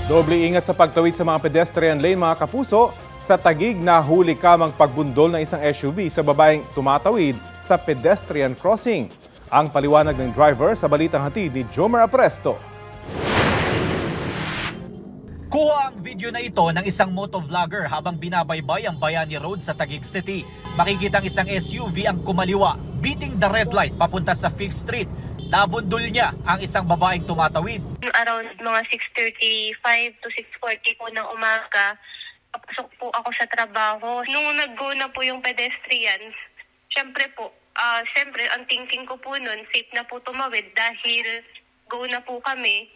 Doble ingat sa pagtawid sa mga pedestrian lane mga kapuso. Sa Taguig na huli kamang pagbundol ng isang SUV sa babaeng tumatawid sa pedestrian crossing. Ang paliwanag ng driver sa balitang hatid ni Jomer Apresto. Kuha ang video na ito ng isang motovlogger habang binabaybay ang Bayani Road sa Taguig City. Makikita ang isang SUV ang kumaliwa, beating the red light papunta sa 5th Street. Nabundol niya ang isang babaeng tumatawid. Around mga 6:35 to 6:40 po ng umaga, papasok po ako sa trabaho. Nung nag-go na po yung pedestrians, syempre ang thinking ko po nun, safe na po tumawid dahil go na po kami.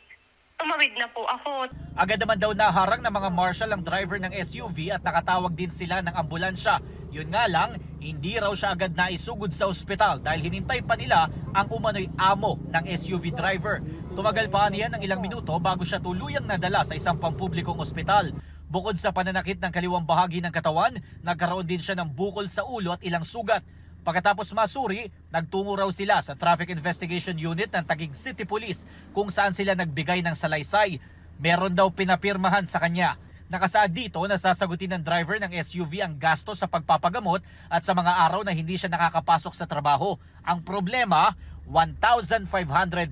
Tumawid na po ako. Agad naman daw naharang ng mga marshal ang driver ng SUV at nakatawag din sila ng ambulansya. Yun nga lang, hindi raw siya agad naisugod sa ospital dahil hinintay pa nila ang umano'y amo ng SUV driver. Tumagal pa niya ng ilang minuto bago siya tuluyang nadala sa isang pampublikong ospital. Bukod sa pananakit ng kaliwang bahagi ng katawan, nagkaroon din siya ng bukol sa ulo at ilang sugat. Pagkatapos masuri, nagtungo raw sila sa Traffic Investigation Unit ng Taguig City Police kung saan sila nagbigay ng salaysay. Meron daw pinapirmahan sa kanya. Nakasaad dito na sasagutin ng driver ng SUV ang gasto sa pagpapagamot at sa mga araw na hindi siya nakakapasok sa trabaho. Ang problema, 1,500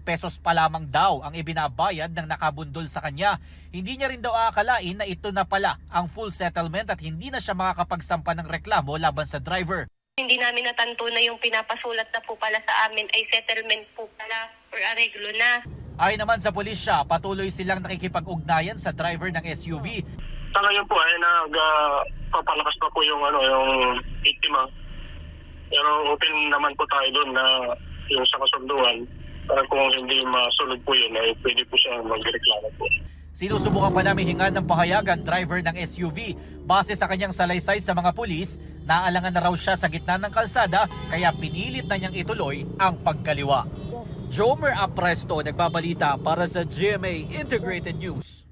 pesos pa lamang daw ang ibinabayad ng nakabundol sa kanya. Hindi niya rin daw aakalain na ito na pala ang full settlement at hindi na siya makakapagsampa ng reklamo laban sa driver. Hindi namin natanto na yung pinapasulat na po pala sa amin ay settlement po pala or areglo na. Ayon naman sa pulisya, patuloy silang nakikipag-ugnayan sa driver ng SUV. Sa ngayon po ay nagpapalakas pa po yung biktima. Pero open naman po tayo doon na yung sa kasunduan. Para kung hindi masunod po yun, ay pwede po siyang magreklamo po. Sinusubukan pa namin hingan ng pahayag ang driver ng SUV. Base sa kanyang salaysay sa mga pulis, naalangan na raw siya sa gitna ng kalsada kaya pinilit na niyang ituloy ang pagkaliwa. Jomer Apresto nagbabalita para sa GMA Integrated News.